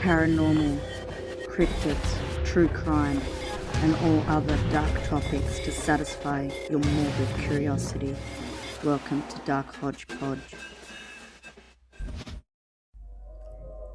paranormal, cryptids, true crime, and all other dark topics to satisfy your morbid curiosity. Welcome to Dark Hodge Podge.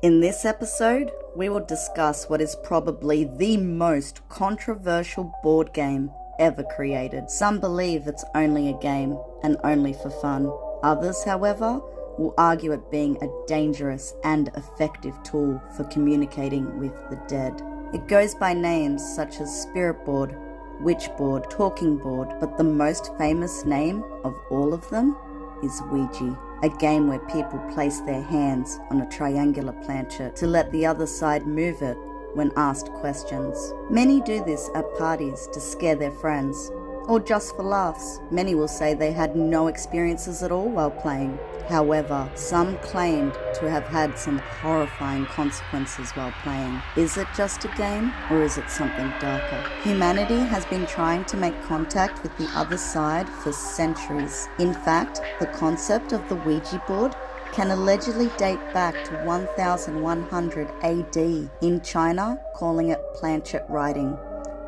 In this episode, we will discuss what is probably the most controversial board game ever created. Some believe it's only a game and only for fun. Others, however, will argue it being a dangerous and effective tool for communicating with the dead. It goes by names such as spirit board, witch board, talking board, but the most famous name of all of them is Ouija, a game where people place their hands on a triangular planchet to let the other side move it when asked questions. Many do this at parties to scare their friends, or just for laughs. Many will say they had no experiences at all while playing. However, some claimed to have had some horrifying consequences while playing. Is it just a game, or is it something darker? Humanity has been trying to make contact with the other side for centuries. In fact, the concept of the Ouija board can allegedly date back to 1100 AD in China, calling it planchet writing,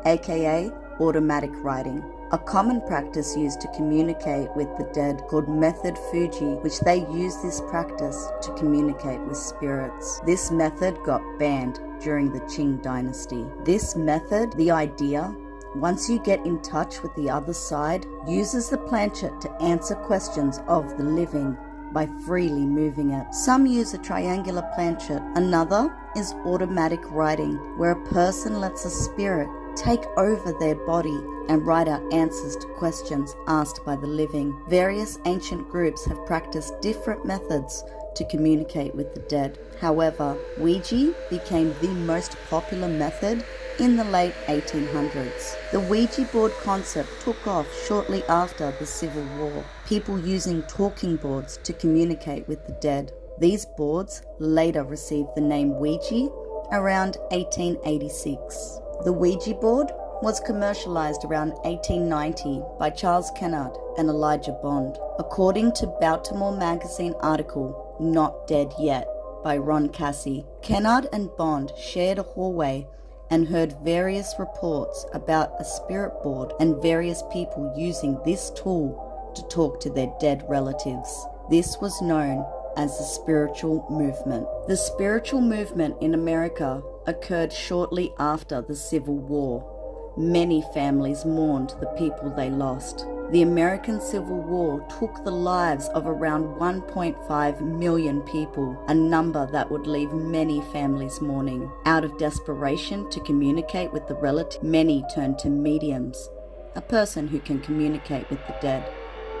aka automatic writing. A common practice used to communicate with the dead called method Fuji, which they use this practice to communicate with spirits. This method got banned during the Qing dynasty. This method, the idea, once you get in touch with the other side, uses the planchet to answer questions of the living by freely moving it. Some use a triangular planchet. Another is automatic writing, where a person lets a spirit take over their body and write out answers to questions asked by the living. Various ancient groups have practiced different methods to communicate with the dead. However, Ouija became the most popular method in the late 1800s. The Ouija board concept took off shortly after the Civil War, people using talking boards to communicate with the dead. These boards later received the name Ouija around 1886. The Ouija board was commercialized around 1890 by Charles Kennard and Elijah Bond. According to Baltimore Magazine article, Not Dead Yet, by Ron Cassie, Kennard and Bond shared a hallway and heard various reports about a spirit board and various people using this tool to talk to their dead relatives. This was known as the spiritual movement. The spiritual movement in America occurred shortly after the Civil War. Many families mourned the people they lost. The American Civil War took the lives of around 1.5 million people, a number that would leave many families mourning. Out of desperation to communicate with the relative, many turned to mediums, a person who can communicate with the dead,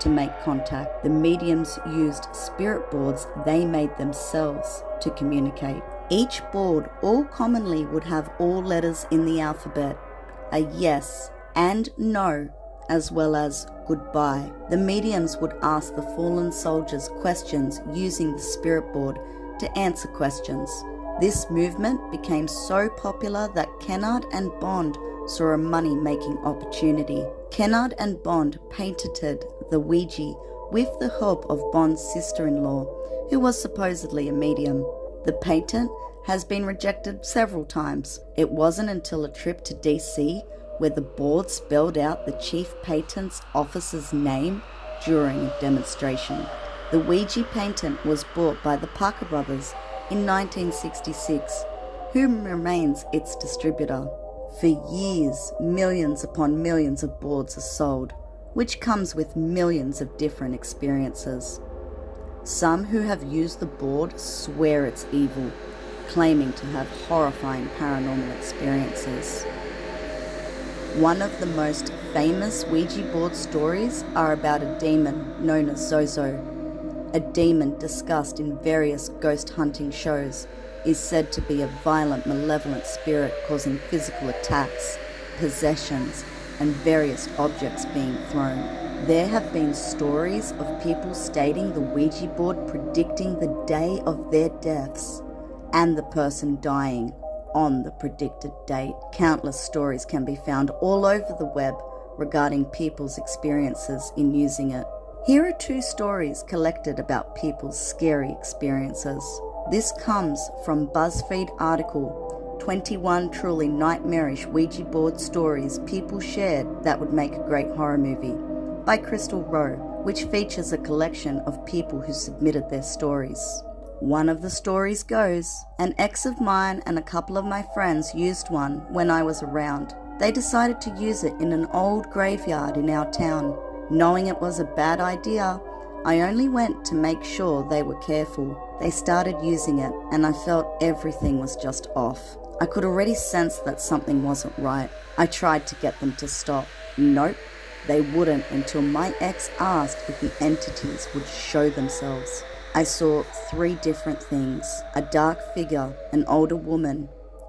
to make contact. The mediums used spirit boards they made themselves to communicate. Each board, all commonly, would have all letters in the alphabet, a yes and no, as well as goodbye. The mediums would ask the fallen soldiers questions using the spirit board to answer questions. This movement became so popular that Kennard and Bond saw a money-making opportunity. Kennard and Bond patented the Ouija with the help of Bond's sister-in-law, who was supposedly a medium. The patent has been rejected several times. It wasn't until a trip to DC where the board spelled out the chief patent's officer's name during a demonstration. The Ouija patent was bought by the Parker brothers in 1966, who remains its distributor. For years, millions upon millions of boards are sold, which comes with millions of different experiences. Some who have used the board swear it's evil, claiming to have horrifying paranormal experiences. One of the most famous Ouija board stories are about a demon known as Zozo. A demon discussed in various ghost hunting shows is said to be a violent, malevolent spirit causing physical attacks, possessions, and various objects being thrown. There have been stories of people stating the Ouija board predicting the day of their deaths and the person dying on the predicted date. Countless stories can be found all over the web regarding people's experiences in using it. Here are two stories collected about people's scary experiences. This comes from BuzzFeed article, 21 truly nightmarish Ouija board stories people shared that would make a great horror movie, by Crystal Rowe, which features a collection of people who submitted their stories. One of the stories goes, an ex of mine and a couple of my friends used one when I was around. They decided to use it in an old graveyard in our town. Knowing it was a bad idea, I only went to make sure they were careful. They started using it and I felt everything was just off. I could already sense that something wasn't right. I tried to get them to stop. Nope, they wouldn't until my ex asked if the entities would show themselves. I saw 3 different things, a dark figure, an older woman,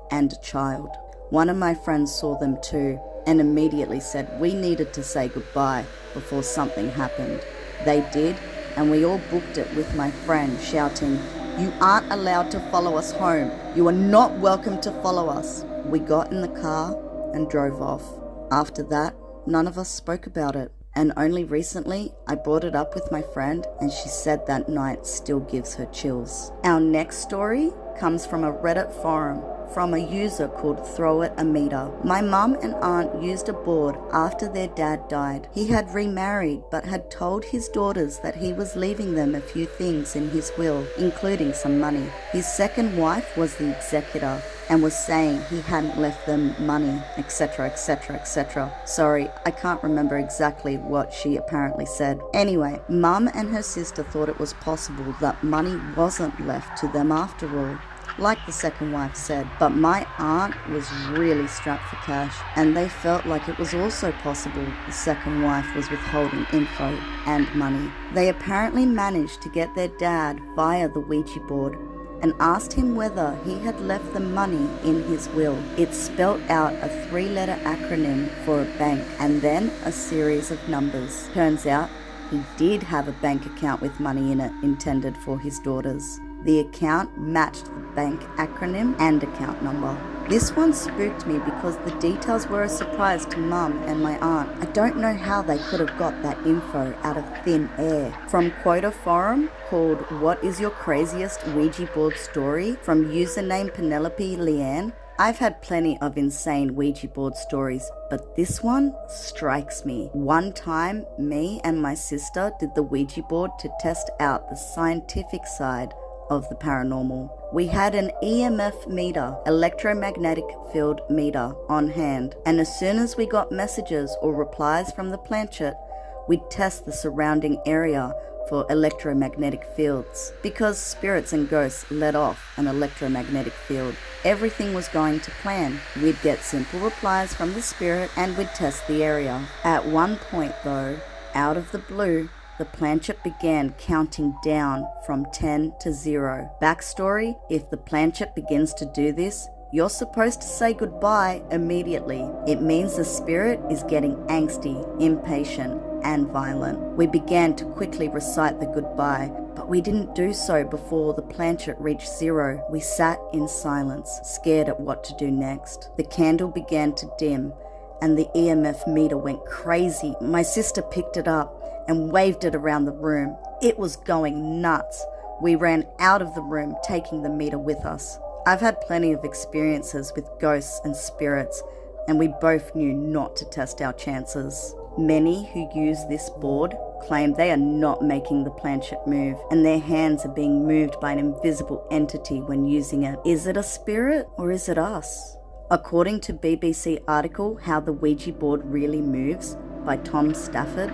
and a child. One of my friends saw them too, and immediately said we needed to say goodbye before something happened. They did, and we all booked it with my friend shouting, "You aren't allowed to follow us home. You are not welcome to follow us." We got in the car and drove off. After that, none of us spoke about it. And only recently, I brought it up with my friend and she said that night still gives her chills. Our next story comes from a Reddit forum from a user called Throw It a Meter. My mum and aunt used a board after their dad died. He had remarried but had told his daughters that he was leaving them a few things in his will, including some money. His second wife was the executor and was saying he hadn't left them money, etc, etc, etc. Sorry, I can't remember exactly what she apparently said. Anyway, mum and her sister thought it was possible that money wasn't left to them after all, like the second wife said, but my aunt was really strapped for cash and they felt like it was also possible the second wife was withholding info and money. They apparently managed to get their dad via the Ouija board and asked him whether he had left the money in his will. It spelt out a 3-letter acronym for a bank and then a series of numbers. Turns out he did have a bank account with money in it intended for his daughters. The account matched the bank acronym and account number. This one spooked me because the details were a surprise to mum and my aunt. I don't know how they could have got that info out of thin air. From Quota Forum called What is Your Craziest Ouija Board Story from username Penelope Leanne. I've had plenty of insane Ouija board stories, but this one strikes me. One time, me and my sister did the Ouija board to test out the scientific side of the paranormal. We had an EMF meter, electromagnetic field meter, on hand, and as soon as we got messages or replies from the planchette, we'd test the surrounding area for electromagnetic fields. Because spirits and ghosts let off an electromagnetic field, everything was going to plan. We'd get simple replies from the spirit and we'd test the area. At one point though, out of the blue, the planchette began counting down from 10 to 0. Backstory, if the planchette begins to do this, you're supposed to say goodbye immediately. It means the spirit is getting angsty, impatient, and violent. We began to quickly recite the goodbye, but we didn't do so before the planchette reached 0. We sat in silence, scared at what to do next. The candle began to dim, and the EMF meter went crazy. My sister picked it up and waved it around the room. It was going nuts. We ran out of the room, taking the meter with us. I've had plenty of experiences with ghosts and spirits, and we both knew not to test our chances. Many who use this board claim they are not making the planchette move, and their hands are being moved by an invisible entity when using it. Is it a spirit or is it us? According to BBC article How the Ouija Board Really Moves by Tom Stafford,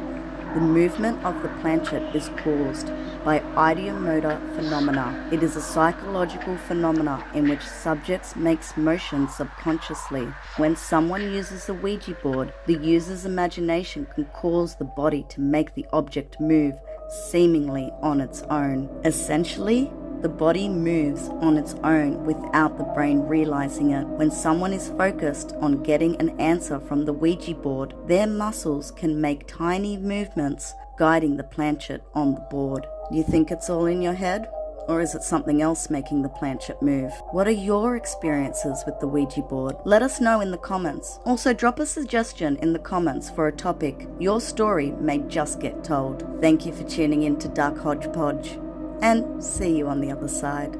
the movement of the planchette is caused by ideomotor phenomena. It is a psychological phenomena in which subjects makes motion subconsciously. When someone uses the Ouija board, the user's imagination can cause the body to make the object move seemingly on its own. Essentially, the body moves on its own without the brain realizing it. When someone is focused on getting an answer from the Ouija board, their muscles can make tiny movements guiding the planchette on the board. Do you think it's all in your head? Or is it something else making the planchette move? What are your experiences with the Ouija board? Let us know in the comments. Also, drop a suggestion in the comments for a topic your story may just get told. Thank you for tuning in to Dark Hodge Podge, and see you on the other side.